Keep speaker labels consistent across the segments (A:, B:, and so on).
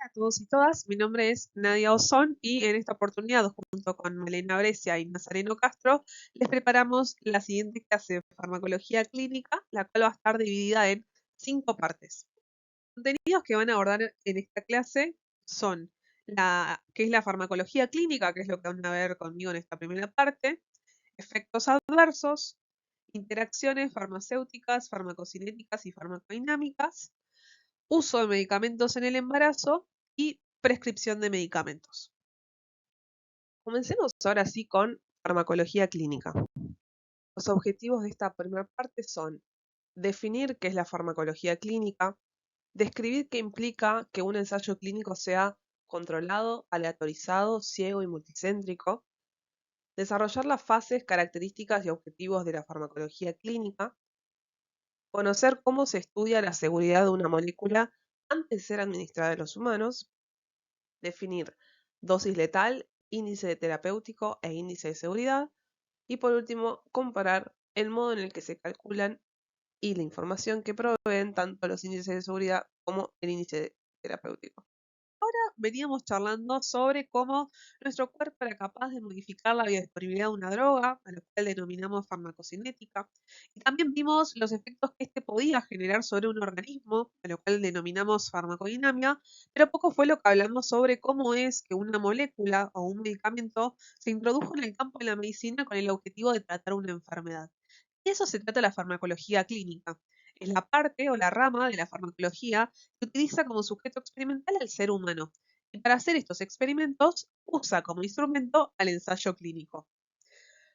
A: a todos y todas, mi nombre es Nadia Ozón y en esta oportunidad, junto con Malena Brescia y Nazareno Castro, les preparamos la siguiente clase de farmacología clínica, la cual va a estar dividida en 5 partes. Los contenidos que van a abordar en esta clase son qué es la farmacología clínica, que es lo que van a ver conmigo en esta primera parte, efectos adversos, interacciones farmacéuticas, farmacocinéticas y farmacodinámicas, uso de medicamentos en el embarazo y prescripción de medicamentos. Comencemos ahora sí con farmacología clínica. Los objetivos de esta primera parte son definir qué es la farmacología clínica, describir qué implica que un ensayo clínico sea controlado, aleatorizado, ciego y multicéntrico, desarrollar las fases, características y objetivos de la farmacología clínica, conocer cómo se estudia la seguridad de una molécula antes de ser administrada a los humanos, definir dosis letal, índice de terapéutico e índice de seguridad, y por último, comparar el modo en el que se calculan y la información que proveen tanto los índices de seguridad como el índice terapéutico. Veníamos charlando sobre cómo nuestro cuerpo era capaz de modificar la biodisponibilidad de una droga, a lo cual denominamos farmacocinética, y también vimos los efectos que este podía generar sobre un organismo, a lo cual denominamos farmacodinamia, pero poco fue lo que hablamos sobre cómo es que una molécula o un medicamento se introdujo en el campo de la medicina con el objetivo de tratar una enfermedad. De eso se trata la farmacología clínica. Es la parte o la rama de la farmacología que utiliza como sujeto experimental al ser humano. Y para hacer estos experimentos usa como instrumento al ensayo clínico.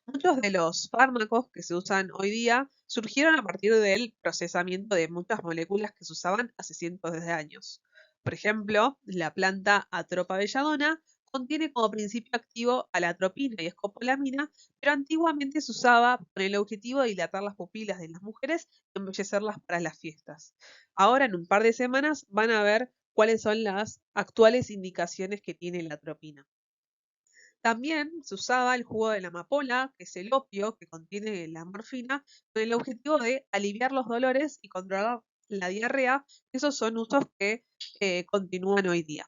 A: Muchos de los fármacos que se usan hoy día surgieron a partir del procesamiento de muchas moléculas que se usaban hace cientos de años. Por ejemplo, la planta Atropa belladona contiene como principio activo a la atropina y escopolamina, pero antiguamente se usaba con el objetivo de dilatar las pupilas de las mujeres y embellecerlas para las fiestas. Ahora, en un par de semanas, van a ver cuáles son las actuales indicaciones que tiene la atropina. También se usaba el jugo de la amapola, que es el opio que contiene la morfina, con el objetivo de aliviar los dolores y controlar la diarrea. Esos son usos que continúan hoy día.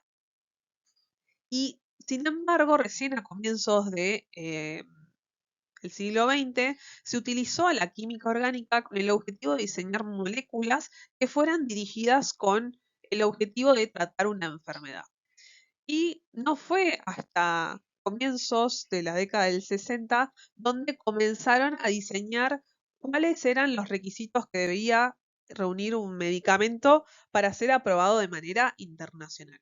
A: Y sin embargo, recién a comienzos de el siglo XX se utilizó a la química orgánica con el objetivo de diseñar moléculas que fueran dirigidas con el objetivo de tratar una enfermedad. Y no fue hasta comienzos de la década del 60 donde comenzaron a diseñar cuáles eran los requisitos que debía reunir un medicamento para ser aprobado de manera internacional.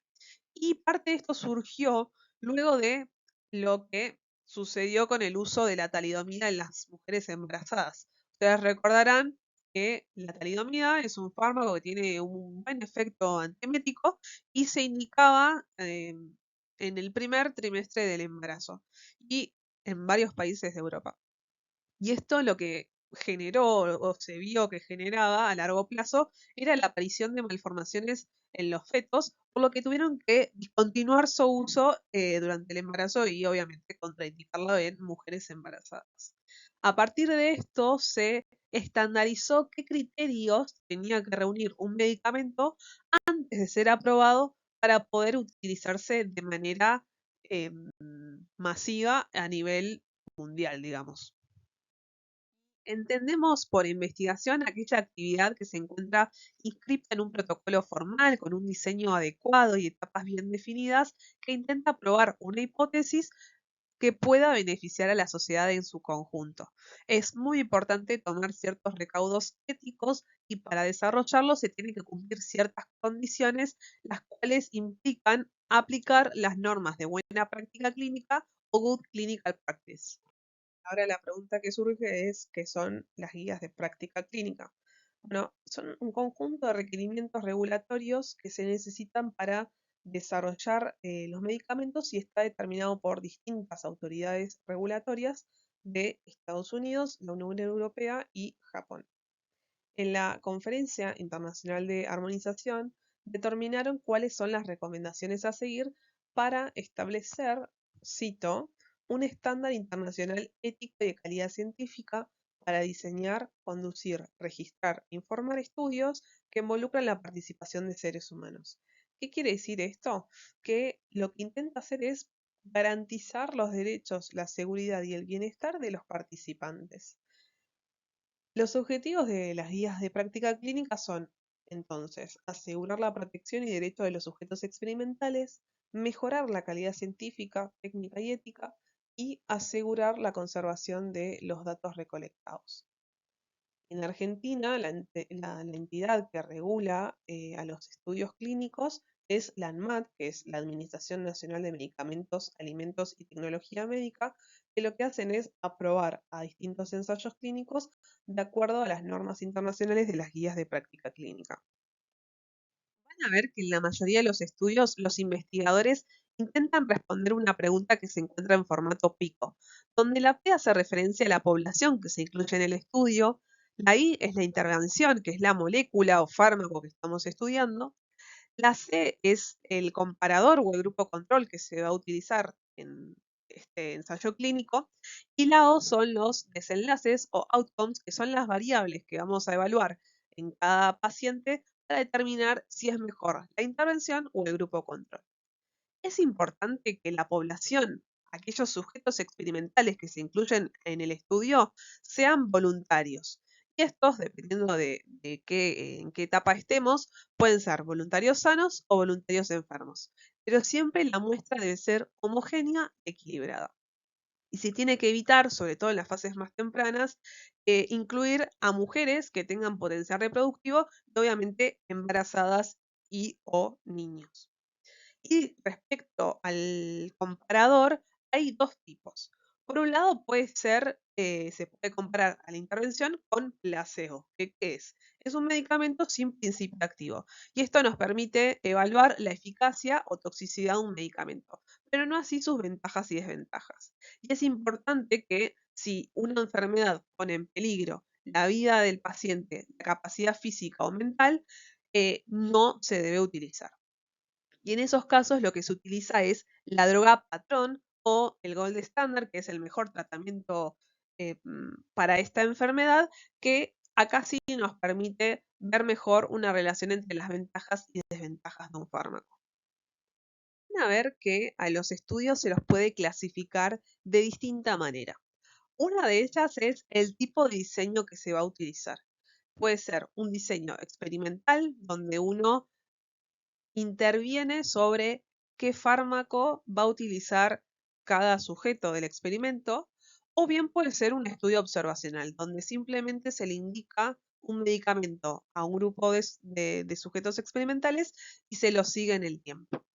A: Y parte de esto surgió luego de lo que sucedió con el uso de la talidomida en las mujeres embarazadas. Ustedes recordarán que la talidomida es un fármaco que tiene un buen efecto antiemético y se indicaba en el primer trimestre del embarazo y en varios países de Europa. Y esto lo que generó o se vio que generaba a largo plazo era la aparición de malformaciones en los fetos, por lo que tuvieron que discontinuar su uso durante el embarazo y obviamente contraindicarlo en mujeres embarazadas. A partir de esto se estandarizó qué criterios tenía que reunir un medicamento antes de ser aprobado para poder utilizarse de manera masiva a nivel mundial, digamos. Entendemos por investigación aquella actividad que se encuentra inscripta en un protocolo formal, con un diseño adecuado y etapas bien definidas, que intenta probar una hipótesis que pueda beneficiar a la sociedad en su conjunto. Es muy importante tomar ciertos recaudos éticos y para desarrollarlo se tienen que cumplir ciertas condiciones, las cuales implican aplicar las normas de buena práctica clínica o Good Clinical Practice. Ahora la pregunta que surge es, ¿qué son las guías de práctica clínica? Bueno, son un conjunto de requerimientos regulatorios que se necesitan para desarrollar los medicamentos y está determinado por distintas autoridades regulatorias de Estados Unidos, la Unión Europea y Japón. En la Conferencia Internacional de Armonización determinaron cuáles son las recomendaciones a seguir para establecer, cito, un estándar internacional ético y de calidad científica para diseñar, conducir, registrar e informar estudios que involucran la participación de seres humanos, ¿Qué quiere decir esto? Que lo que intenta hacer es garantizar los derechos, la seguridad y el bienestar de los participantes. Los objetivos de las guías de práctica clínica son, entonces, asegurar la protección y derecho de los sujetos experimentales, mejorar la calidad científica, técnica y ética, y asegurar la conservación de los datos recolectados. En Argentina, la entidad que regula a los estudios clínicos es la ANMAT, que es la Administración Nacional de Medicamentos, Alimentos y Tecnología Médica, que lo que hacen es aprobar a distintos ensayos clínicos de acuerdo a las normas internacionales de las guías de práctica clínica. Van a ver que en la mayoría de los estudios los investigadores intentan responder una pregunta que se encuentra en formato pico, donde la P hace referencia a la población que se incluye en el estudio, la I es la intervención, que es la molécula o fármaco que estamos estudiando, la C es el comparador o el grupo control que se va a utilizar en este ensayo clínico, y la O son los desenlaces o outcomes, que son las variables que vamos a evaluar en cada paciente para determinar si es mejor la intervención o el grupo control. Es importante que la población, aquellos sujetos experimentales que se incluyen en el estudio, sean voluntarios. Y estos, dependiendo en qué etapa estemos, pueden ser voluntarios sanos o voluntarios enfermos. Pero siempre la muestra debe ser homogénea, equilibrada. Y se tiene que evitar, sobre todo en las fases más tempranas, incluir a mujeres que tengan potencial reproductivo y obviamente embarazadas y o niños. Y respecto al comparador, hay dos tipos. Por un lado puede ser, se puede comparar a la intervención con placebo. ¿Qué es? Es un medicamento sin principio activo. Y esto nos permite evaluar la eficacia o toxicidad de un medicamento, pero no así sus ventajas y desventajas. Y es importante que si una enfermedad pone en peligro la vida del paciente, la capacidad física o mental, no se debe utilizar. Y en esos casos lo que se utiliza es la droga patrón o el gold standard, que es el mejor tratamiento para esta enfermedad, que acá sí nos permite ver mejor una relación entre las ventajas y desventajas de un fármaco. Van a ver que a los estudios se los puede clasificar de distinta manera. Una de ellas es el tipo de diseño que se va a utilizar. Puede ser un diseño experimental, donde uno interviene sobre qué fármaco va a utilizar cada sujeto del experimento, o bien puede ser un estudio observacional, donde simplemente se le indica un medicamento a un grupo de sujetos experimentales y se lo sigue en el tiempo.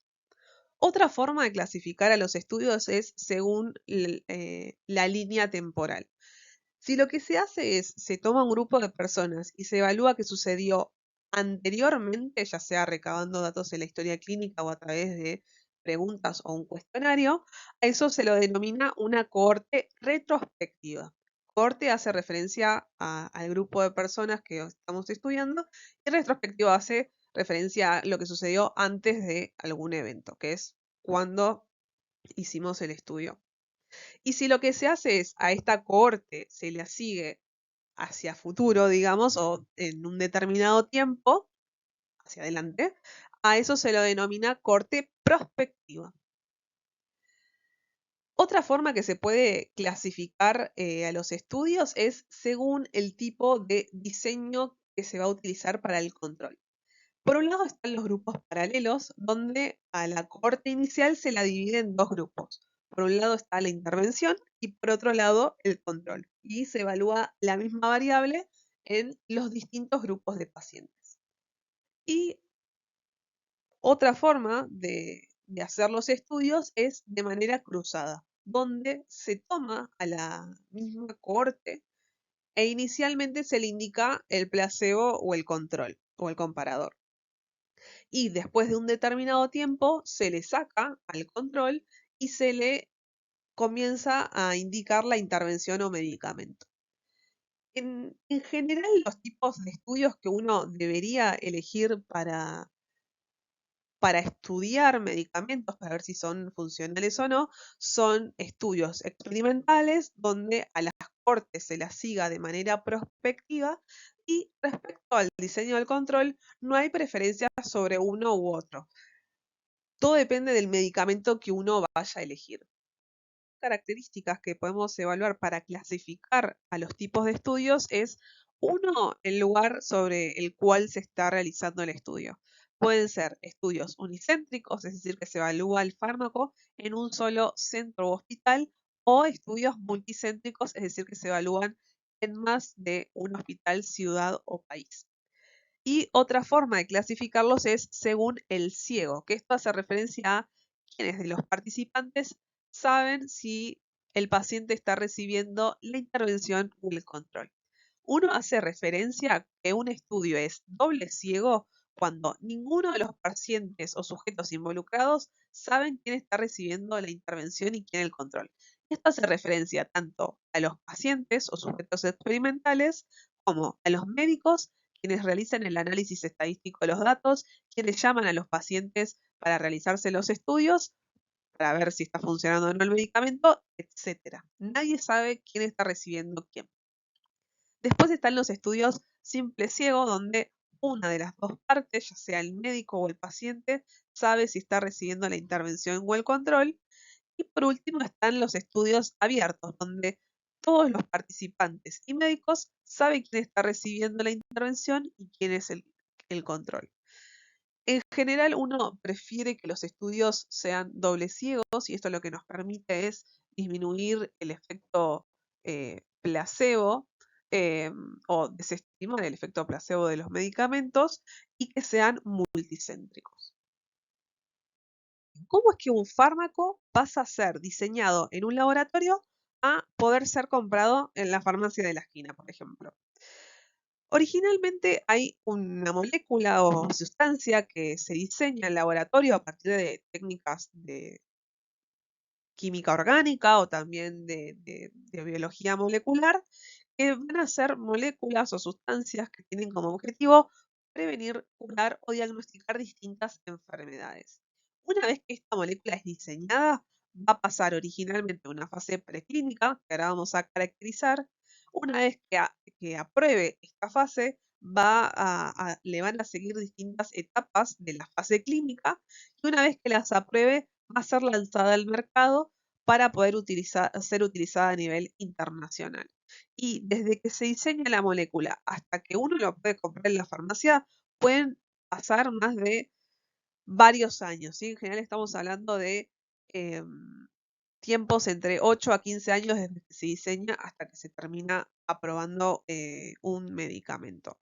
A: Otra forma de clasificar a los estudios es según la línea temporal. Si lo que se hace es, se toma un grupo de personas y se evalúa qué sucedió anteriormente, ya sea recabando datos de la historia clínica o a través de preguntas o un cuestionario, a eso se lo denomina una cohorte retrospectiva. Cohorte hace referencia al grupo de personas que estamos estudiando y retrospectiva hace referencia a lo que sucedió antes de algún evento, que es cuando hicimos el estudio. Y si lo que se hace es a esta cohorte se le sigue hacia futuro, digamos, o en un determinado tiempo, hacia adelante, a eso se lo denomina cohorte prospectiva. Otra forma que se puede clasificar a los estudios es según el tipo de diseño que se va a utilizar para el control. Por un lado están los grupos paralelos, donde a la cohorte inicial se la divide en dos grupos. Por un lado está la intervención y por otro lado el control. Y se evalúa la misma variable en los distintos grupos de pacientes. Y otra forma de hacer los estudios es de manera cruzada, donde se toma a la misma cohorte e inicialmente se le indica el placebo o el control o el comparador. Y después de un determinado tiempo se le saca al control y se le comienza a indicar la intervención o medicamento. En general, los tipos de estudios que uno debería elegir para estudiar medicamentos, para ver si son funcionales o no, son estudios experimentales donde a las cortes se las siga de manera prospectiva y respecto al diseño del control no hay preferencias sobre uno u otro. Todo depende del medicamento que uno vaya a elegir. Características que podemos evaluar para clasificar a los tipos de estudios es, uno, el lugar sobre el cual se está realizando el estudio. Pueden ser estudios unicéntricos, es decir, que se evalúa el fármaco en un solo centro o hospital, o estudios multicéntricos, es decir, que se evalúan en más de un hospital, ciudad o país. Y otra forma de clasificarlos es según el ciego, que esto hace referencia a quienes de los participantes saben si el paciente está recibiendo la intervención o el control. Uno hace referencia a que un estudio es doble ciego cuando ninguno de los pacientes o sujetos involucrados saben quién está recibiendo la intervención y quién el control. Esto hace referencia tanto a los pacientes o sujetos experimentales como a los médicos, quienes realizan el análisis estadístico de los datos, quienes llaman a los pacientes para realizarse los estudios, para ver si está funcionando o no el medicamento, etc. Nadie sabe quién está recibiendo quién. Después están los estudios simple ciego, donde una de las dos partes, ya sea el médico o el paciente, sabe si está recibiendo la intervención o el control. Y por último están los estudios abiertos, donde todos los participantes y médicos saben quién está recibiendo la intervención y quién es el control. En general, uno prefiere que los estudios sean doble ciegos y esto lo que nos permite es disminuir el efecto placebo eh, o desestimar el efecto placebo de los medicamentos y que sean multicéntricos. ¿Cómo es que un fármaco pasa a ser diseñado en un laboratorio a poder ser comprado en la farmacia de la esquina, por ejemplo? Originalmente hay una molécula o sustancia que se diseña en laboratorio a partir de técnicas de química orgánica o también de biología molecular, que van a ser moléculas o sustancias que tienen como objetivo prevenir, curar o diagnosticar distintas enfermedades. Una vez que esta molécula es diseñada, va a pasar originalmente a una fase preclínica, que ahora vamos a caracterizar. Una vez que apruebe esta fase, le van a seguir distintas etapas de la fase clínica y una vez que las apruebe, va a ser lanzada al mercado para poder ser utilizada a nivel internacional. Y desde que se diseña la molécula hasta que uno lo puede comprar en la farmacia, pueden pasar más de varios años, ¿sí? En general estamos hablando de tiempos entre 8 a 15 años desde que se diseña hasta que se termina aprobando un medicamento.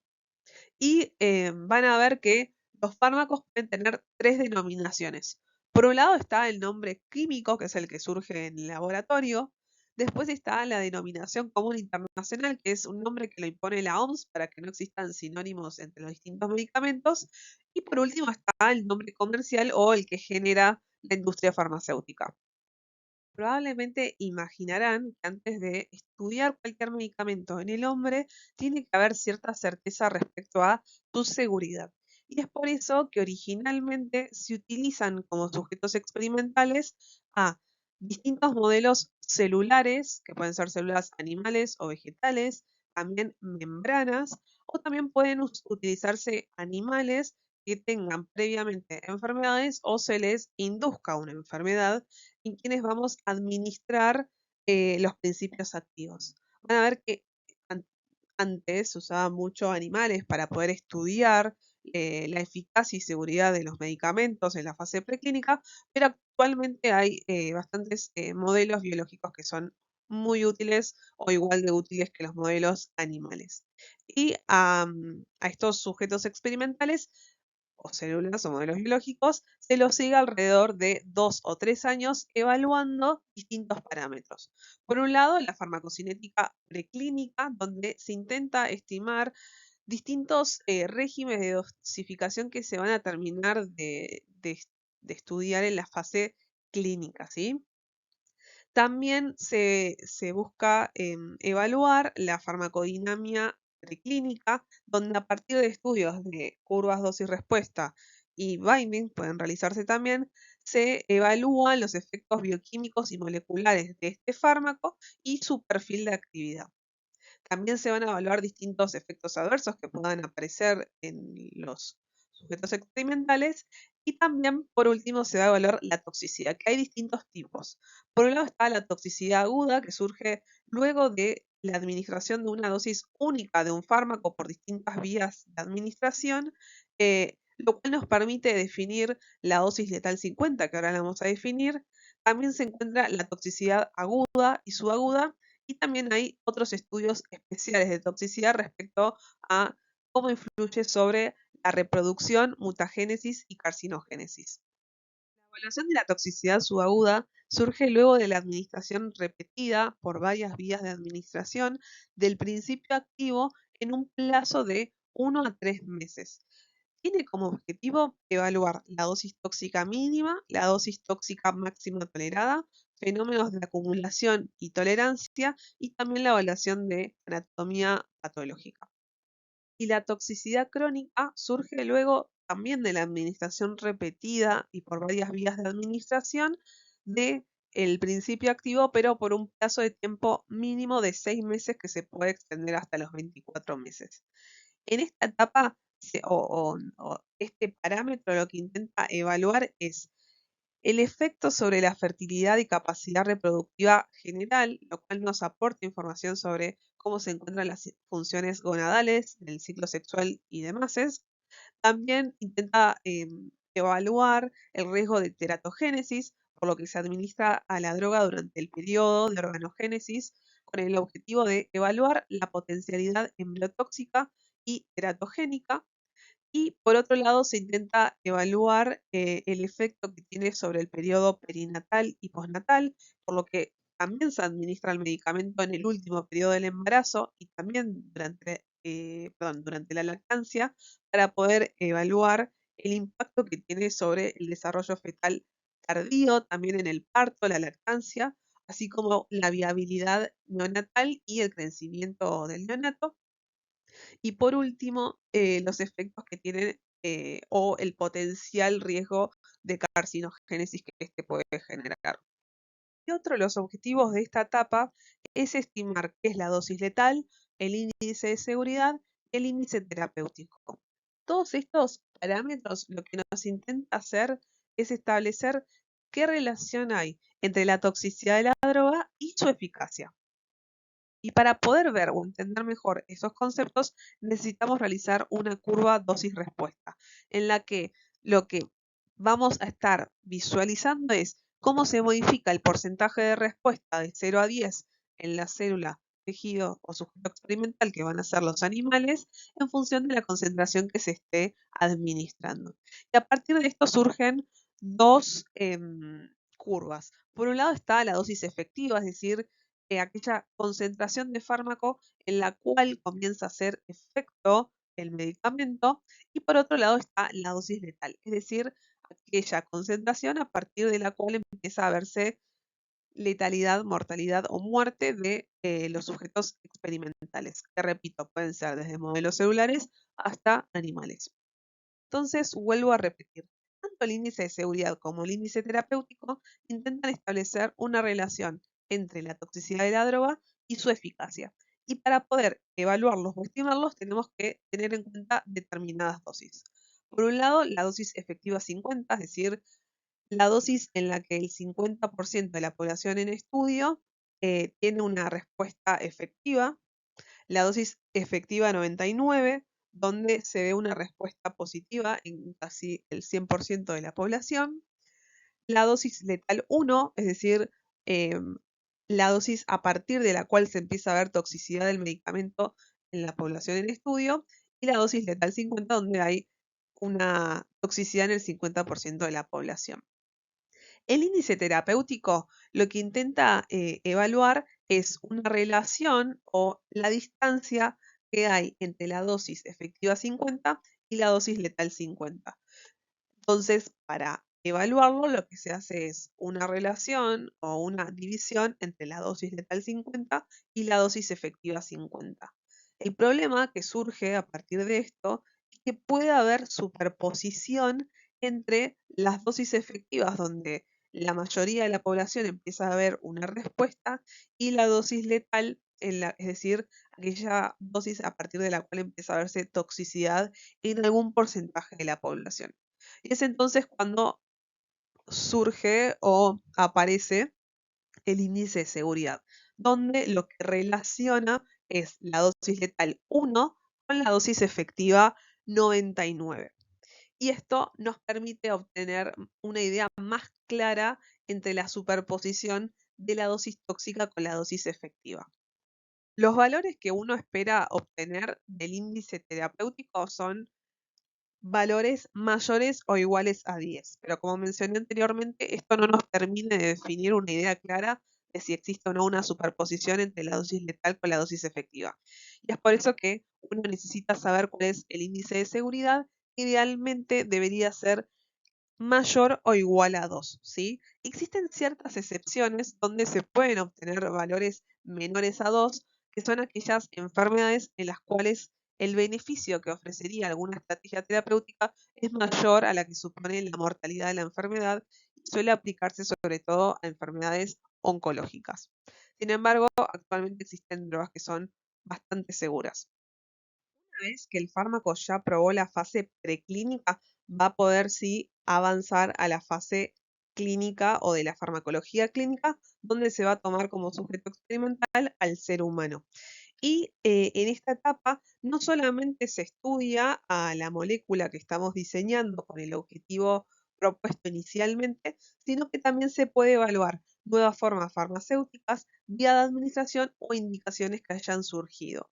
A: Y van a ver que los fármacos pueden tener tres denominaciones. Por un lado está el nombre químico, que es el que surge en el laboratorio. Después está la denominación común internacional, que es un nombre que lo impone la OMS para que no existan sinónimos entre los distintos medicamentos. Y por último está el nombre comercial o el que genera la industria farmacéutica. Probablemente imaginarán que antes de estudiar cualquier medicamento en el hombre, tiene que haber cierta certeza respecto a su seguridad. Y es por eso que originalmente se utilizan como sujetos experimentales a distintos modelos celulares, que pueden ser células animales o vegetales, también membranas, o también pueden utilizarse animales que tengan previamente enfermedades o se les induzca una enfermedad en quienes vamos a administrar los principios activos. Van a ver que antes se usaban mucho animales para poder estudiar la eficacia y seguridad de los medicamentos en la fase preclínica, pero actualmente hay bastantes modelos biológicos que son muy útiles o igual de útiles que los modelos animales. Y a estos sujetos experimentales o células o modelos biológicos, se los sigue alrededor de 2 o 3 años evaluando distintos parámetros. Por un lado, la farmacocinética preclínica, donde se intenta estimar distintos regímenes de dosificación que se van a terminar de estudiar en la fase clínica, ¿sí? También se busca evaluar la farmacodinámica preclínica, donde a partir de estudios de curvas dosis-respuesta y binding, pueden realizarse también, se evalúan los efectos bioquímicos y moleculares de este fármaco y su perfil de actividad. También se van a evaluar distintos efectos adversos que puedan aparecer en los sujetos experimentales. Y también, por último, se va a evaluar la toxicidad, que hay distintos tipos. Por un lado está la toxicidad aguda, que surge luego de la administración de una dosis única de un fármaco por distintas vías de administración, lo cual nos permite definir la dosis letal 50, que ahora la vamos a definir. También se encuentra la toxicidad aguda y subaguda, y también hay otros estudios especiales de toxicidad respecto a cómo influye sobre la reproducción, mutagénesis y carcinogénesis. La evaluación de la toxicidad subaguda surge luego de la administración repetida por varias vías de administración del principio activo en un plazo de 1 a 3 meses. Tiene como objetivo evaluar la dosis tóxica mínima, la dosis tóxica máxima tolerada, fenómenos de acumulación y tolerancia, y también la evaluación de anatomía patológica. Y la toxicidad crónica surge luego también de la administración repetida y por varias vías de administración de el principio activo, pero por un plazo de tiempo mínimo de 6 meses que se puede extender hasta los 24 meses. En esta etapa, o este parámetro lo que intenta evaluar es el efecto sobre la fertilidad y capacidad reproductiva general, lo cual nos aporta información sobre cómo se encuentran las funciones gonadales del ciclo sexual y demás. También intenta evaluar el riesgo de teratogénesis, por lo que se administra a la droga durante el periodo de organogénesis, con el objetivo de evaluar la potencialidad embriotóxica y teratogénica. Y por otro lado, se intenta evaluar el efecto que tiene sobre el periodo perinatal y postnatal, por lo que también se administra el medicamento en el último periodo del embarazo y también durante la lactancia, para poder evaluar el impacto que tiene sobre el desarrollo fetal tardío, también en el parto, la lactancia, así como la viabilidad neonatal y el crecimiento del neonato. Y por último, los efectos que tienen o el potencial riesgo de carcinogénesis que este puede generar. Y otro de los objetivos de esta etapa es estimar qué es la dosis letal, el índice de seguridad y el índice terapéutico. Todos estos parámetros lo que nos intenta hacer es establecer qué relación hay entre la toxicidad de la droga y su eficacia. Y para poder ver o entender mejor esos conceptos, necesitamos realizar una curva dosis-respuesta, en la que lo que vamos a estar visualizando es cómo se modifica el porcentaje de respuesta de 0 a 10 en la célula, tejido o sujeto experimental, que van a ser los animales, en función de la concentración que se esté administrando. Y a partir de esto surgen dos curvas. Por un lado está la dosis efectiva, es decir, aquella concentración de fármaco en la cual comienza a hacer efecto el medicamento, y por otro lado está la dosis letal, es decir, aquella concentración a partir de la cual empieza a verse letalidad, mortalidad o muerte de los sujetos experimentales, que repito, pueden ser desde modelos celulares hasta animales. Entonces, vuelvo a repetir, tanto el índice de seguridad como el índice terapéutico intentan establecer una relación entre la toxicidad de la droga y su eficacia. Y para poder evaluarlos o estimarlos, tenemos que tener en cuenta determinadas dosis. Por un lado, la dosis efectiva 50, es decir, la dosis en la que el 50% de la población en estudio tiene una respuesta efectiva. La dosis efectiva 99, donde se ve una respuesta positiva en casi el 100% de la población. La dosis letal 1, es decir, la dosis a partir de la cual se empieza a ver toxicidad del medicamento en la población en estudio. Y la dosis letal 50, donde hay una toxicidad en el 50% de la población. El índice terapéutico lo que intenta evaluar es una relación o la distancia que hay entre la dosis efectiva 50 y la dosis letal 50. Entonces, para evaluarlo, lo que se hace es una relación o una división entre la dosis letal 50 y la dosis efectiva 50. El problema que surge a partir de esto es que puede haber superposición entre las dosis efectivas, donde la mayoría de la población empieza a ver una respuesta, y la dosis letal, es decir, aquella dosis a partir de la cual empieza a verse toxicidad en algún porcentaje de la población. Y es entonces cuando surge o aparece el índice de seguridad, donde lo que relaciona es la dosis letal 1 con la dosis efectiva 99. Y esto nos permite obtener una idea más clara entre la superposición de la dosis tóxica con la dosis efectiva. Los valores que uno espera obtener del índice terapéutico son valores mayores o iguales a 10. Pero como mencioné anteriormente, esto no nos termina de definir una idea clara de si existe o no una superposición entre la dosis letal con la dosis efectiva. Y es por eso que uno necesita saber cuál es el índice de seguridad. Idealmente debería ser mayor o igual a 2, ¿sí? Existen ciertas excepciones donde se pueden obtener valores menores a 2, que son aquellas enfermedades en las cuales el beneficio que ofrecería alguna estrategia terapéutica es mayor a la que supone la mortalidad de la enfermedad y suele aplicarse sobre todo a enfermedades oncológicas. Sin embargo, actualmente existen drogas que son bastante seguras. Una vez que el fármaco ya probó la fase preclínica, va a poder sí avanzar a la fase clínica o de la farmacología clínica, donde se va a tomar como sujeto experimental al ser humano. Y en esta etapa no solamente se estudia a la molécula que estamos diseñando con el objetivo propuesto inicialmente, sino que también se puede evaluar nuevas formas farmacéuticas, vía de administración o indicaciones que hayan surgido.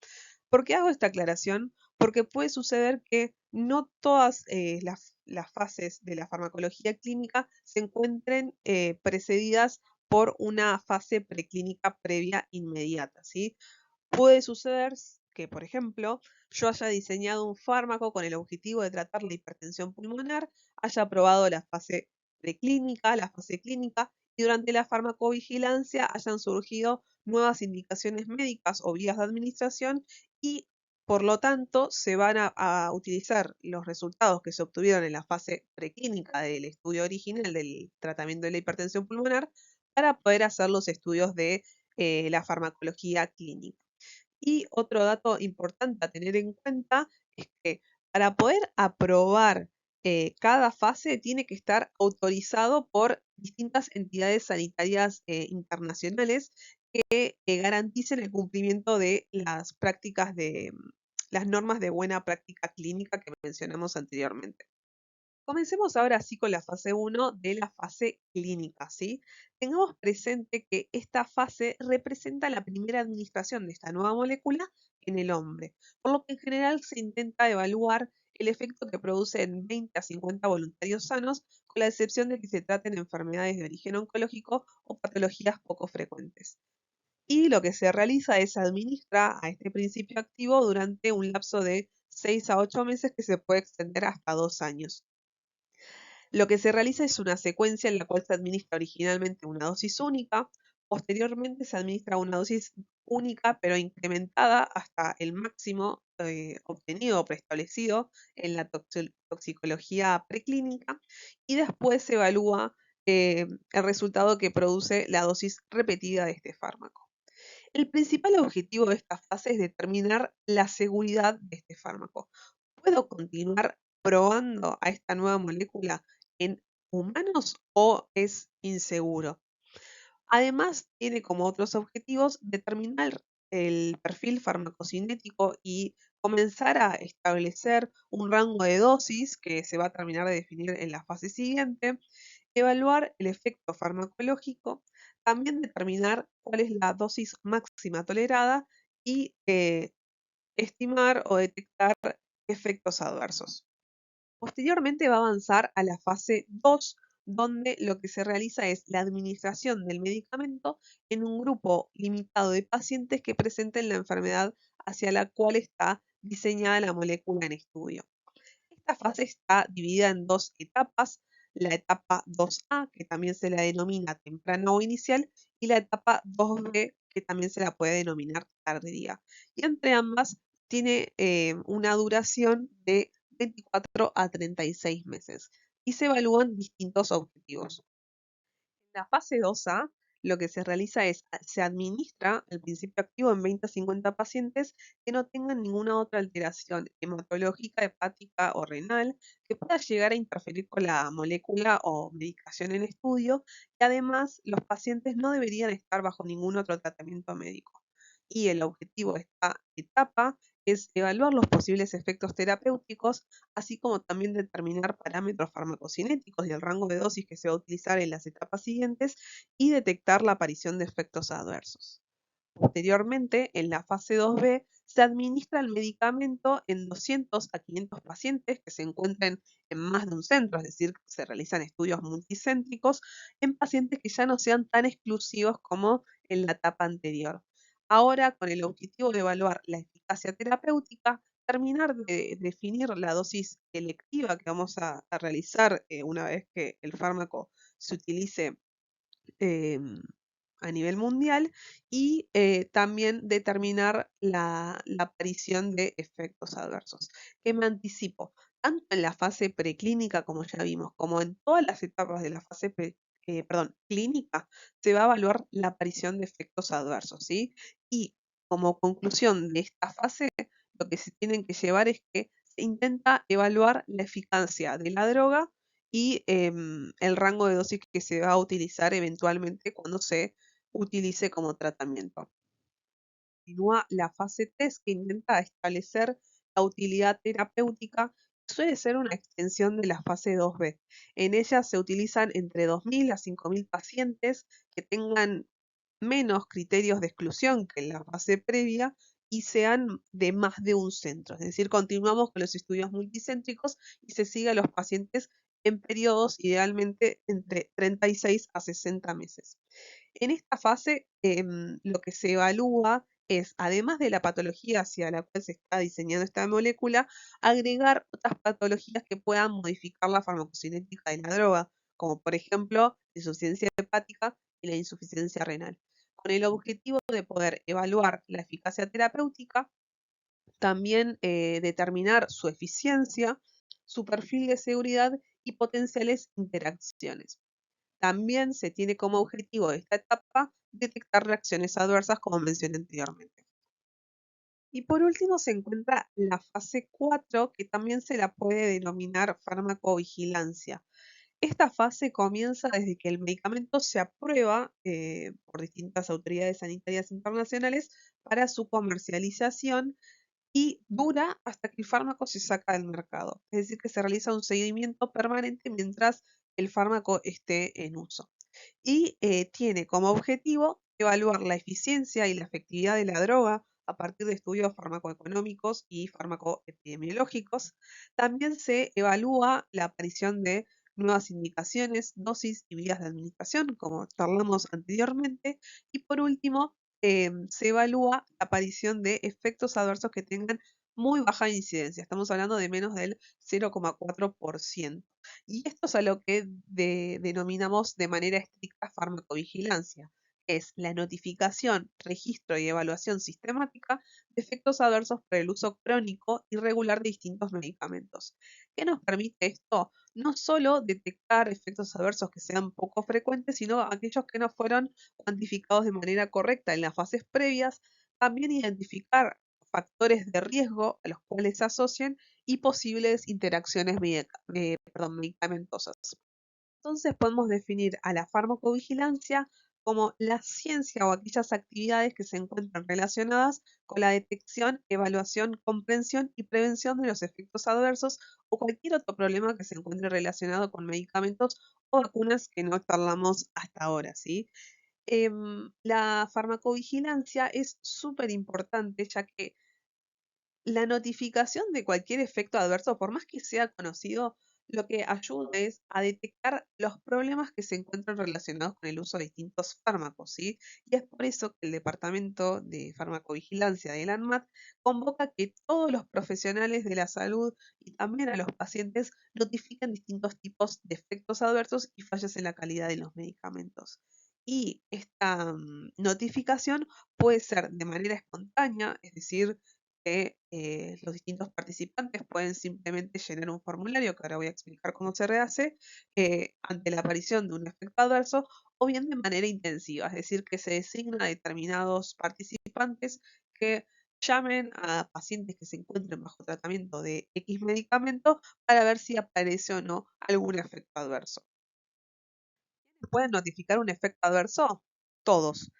A: ¿Por qué hago esta aclaración? Porque puede suceder que no todas las fases de la farmacología clínica se encuentren precedidas por una fase preclínica previa inmediata, ¿sí? Puede suceder que, por ejemplo, yo haya diseñado un fármaco con el objetivo de tratar la hipertensión pulmonar, haya probado la fase preclínica, la fase clínica, y durante la farmacovigilancia hayan surgido nuevas indicaciones médicas o vías de administración y, por lo tanto, se van a utilizar los resultados que se obtuvieron en la fase preclínica del estudio original del tratamiento de la hipertensión pulmonar para poder hacer los estudios de la farmacología clínica. Y otro dato importante a tener en cuenta es que para poder aprobar cada fase tiene que estar autorizado por distintas entidades sanitarias internacionales que garanticen el cumplimiento de las prácticas las normas de buena práctica clínica que mencionamos anteriormente. Comencemos ahora sí con la fase 1 de la fase clínica, ¿sí? Tengamos presente que esta fase representa la primera administración de esta nueva molécula en el hombre, por lo que en general se intenta evaluar el efecto que produce en 20 a 50 voluntarios sanos, con la excepción de que se traten enfermedades de origen oncológico o patologías poco frecuentes. Y lo que se realiza es administrar a este principio activo durante un lapso de 6 a 8 meses que se puede extender hasta 2 años. Lo que se realiza es una secuencia en la cual se administra originalmente una dosis única, posteriormente se administra una dosis única pero incrementada hasta el máximo obtenido o preestablecido en la toxicología preclínica y después se evalúa el resultado que produce la dosis repetida de este fármaco. El principal objetivo de esta fase es determinar la seguridad de este fármaco. ¿Puedo continuar probando a esta nueva molécula en humanos o es inseguro? Además, tiene como otros objetivos determinar el perfil farmacocinético y comenzar a establecer un rango de dosis que se va a terminar de definir en la fase siguiente, evaluar el efecto farmacológico, también determinar cuál es la dosis máxima tolerada y estimar o detectar efectos adversos. Posteriormente va a avanzar a la fase 2, donde lo que se realiza es la administración del medicamento en un grupo limitado de pacientes que presenten la enfermedad hacia la cual está diseñada la molécula en estudio. Esta fase está dividida en dos etapas, la etapa 2A, que también se la denomina temprana o inicial, y la etapa 2B, que también se la puede denominar tardía. Y entre ambas tiene una duración de 24 a 36 meses y se evalúan distintos objetivos. En la fase 2A, lo que se realiza es, se administra el principio activo en 20 a 50 pacientes que no tengan ninguna otra alteración hematológica, hepática o renal que pueda llegar a interferir con la molécula o medicación en estudio, y además los pacientes no deberían estar bajo ningún otro tratamiento médico. Y el objetivo de esta etapa es evaluar los posibles efectos terapéuticos, así como también determinar parámetros farmacocinéticos y el rango de dosis que se va a utilizar en las etapas siguientes y detectar la aparición de efectos adversos. Posteriormente, en la fase 2B, se administra el medicamento en 200 a 500 pacientes que se encuentren en más de un centro, es decir, se realizan estudios multicéntricos en pacientes que ya no sean tan exclusivos como en la etapa anterior. Ahora, con el objetivo de evaluar la eficacia terapéutica, terminar de definir la dosis electiva que vamos a realizar una vez que el fármaco se utilice em, a nivel mundial, y también determinar la aparición de efectos adversos. Que me anticipo, tanto en la fase preclínica, como ya vimos, como en todas las etapas de la fase clínica, se va a evaluar la aparición de efectos adversos, ¿sí? Y como conclusión de esta fase, lo que se tienen que llevar es que se intenta evaluar la eficacia de la droga y el rango de dosis que se va a utilizar eventualmente cuando se utilice como tratamiento. Continúa la fase 3, que intenta establecer la utilidad terapéutica. Suele ser una extensión de la fase 2B. En ella se utilizan entre 2.000 a 5.000 pacientes que tengan menos criterios de exclusión que en la fase previa y sean de más de un centro. Es decir, continuamos con los estudios multicéntricos y se sigue a los pacientes en periodos idealmente entre 36 a 60 meses. En esta fase, lo que se evalúa es, además de la patología hacia la cual se está diseñando esta molécula, agregar otras patologías que puedan modificar la farmacocinética de la droga, como por ejemplo la insuficiencia hepática y la insuficiencia renal, con el objetivo de poder evaluar la eficacia terapéutica, también determinar su eficiencia, su perfil de seguridad y potenciales interacciones. También se tiene como objetivo de esta etapa detectar reacciones adversas, como mencioné anteriormente. Y por último se encuentra la fase 4, que también se la puede denominar farmacovigilancia. Esta fase comienza desde que el medicamento se aprueba por distintas autoridades sanitarias internacionales para su comercialización y dura hasta que el fármaco se saca del mercado. Es decir, que se realiza un seguimiento permanente mientras el fármaco esté en uso. Y tiene como objetivo evaluar la eficiencia y la efectividad de la droga a partir de estudios farmacoeconómicos y farmacoepidemiológicos. También se evalúa la aparición de nuevas indicaciones, dosis y vías de administración, como charlamos anteriormente. Y por último, se evalúa la aparición de efectos adversos que tengan muy baja incidencia. Estamos hablando de menos del 0,4%. Y esto es a lo que denominamos de manera estricta farmacovigilancia. Es la notificación, registro y evaluación sistemática de efectos adversos por el uso crónico y regular de distintos medicamentos. ¿Qué nos permite esto? No solo detectar efectos adversos que sean poco frecuentes, sino aquellos que no fueron cuantificados de manera correcta en las fases previas, también identificar factores de riesgo a los cuales se asocian y posibles interacciones medicamentosas. Entonces podemos definir a la farmacovigilancia como la ciencia o aquellas actividades que se encuentran relacionadas con la detección, evaluación, comprensión y prevención de los efectos adversos o cualquier otro problema que se encuentre relacionado con medicamentos o vacunas que no charlamos hasta ahora, ¿sí? La farmacovigilancia es súper importante, ya que la notificación de cualquier efecto adverso, por más que sea conocido, lo que ayuda es a detectar los problemas que se encuentran relacionados con el uso de distintos fármacos, ¿sí? Y es por eso que el Departamento de Farmacovigilancia del ANMAT convoca que todos los profesionales de la salud y también a los pacientes notifiquen distintos tipos de efectos adversos y fallas en la calidad de los medicamentos. Y esta notificación puede ser de manera espontánea, es decir, que los distintos participantes pueden simplemente llenar un formulario, que ahora voy a explicar cómo se rehace, ante la aparición de un efecto adverso o bien de manera intensiva, es decir, que se designa a determinados participantes que llamen a pacientes que se encuentren bajo tratamiento de X medicamento para ver si aparece o no algún efecto adverso. ¿Pueden notificar un efecto adverso? Todos.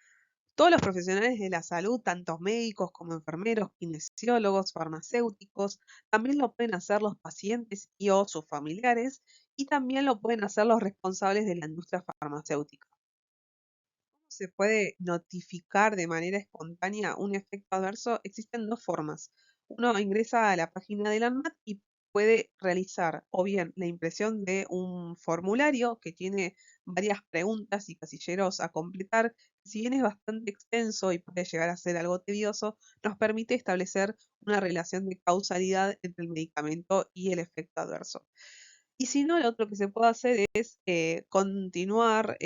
A: Todos los profesionales de la salud, tanto médicos como enfermeros, kinesiólogos, farmacéuticos, también lo pueden hacer los pacientes y o sus familiares, y también lo pueden hacer los responsables de la industria farmacéutica. ¿Cómo se puede notificar de manera espontánea un efecto adverso? Existen dos formas. Uno ingresa a la página del ANMAT y puede realizar o bien la impresión de un formulario que tiene varias preguntas y casilleros a completar. Si bien es bastante extenso y puede llegar a ser algo tedioso, nos permite establecer una relación de causalidad entre el medicamento y el efecto adverso. Y si no, lo otro que se puede hacer es continuar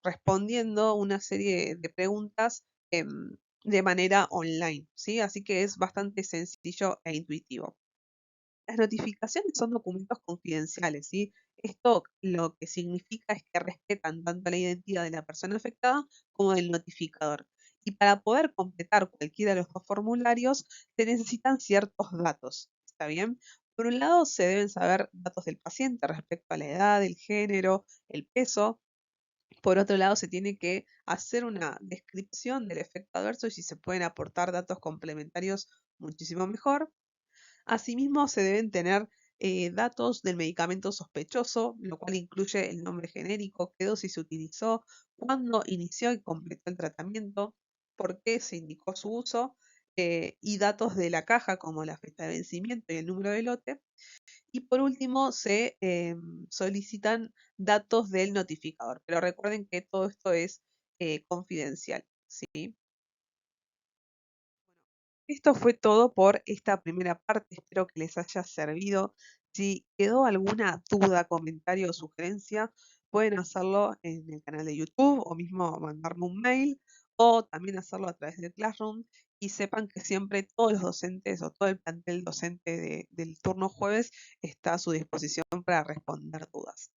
A: respondiendo una serie de preguntas de manera online, ¿sí? Así que es bastante sencillo e intuitivo. Las notificaciones son documentos confidenciales, ¿sí? Esto lo que significa es que respetan tanto la identidad de la persona afectada como del notificador. Y para poder completar cualquiera de los dos formularios, se necesitan ciertos datos, ¿está bien? Por un lado, se deben saber datos del paciente respecto a la edad, el género, el peso. Por otro lado, se tiene que hacer una descripción del efecto adverso y si se pueden aportar datos complementarios, muchísimo mejor. Asimismo, se deben tener datos del medicamento sospechoso, lo cual incluye el nombre genérico, qué dosis se utilizó, cuándo inició y completó el tratamiento, por qué se indicó su uso, y datos de la caja como la fecha de vencimiento y el número de lote. Y por último, se solicitan datos del notificador, pero recuerden que todo esto es confidencial, ¿sí? Esto fue todo por esta primera parte, espero que les haya servido. Si quedó alguna duda, comentario o sugerencia, pueden hacerlo en el canal de YouTube o mismo mandarme un mail o también hacerlo a través de Classroom y sepan que siempre todos los docentes o todo el plantel docente del turno jueves está a su disposición para responder dudas.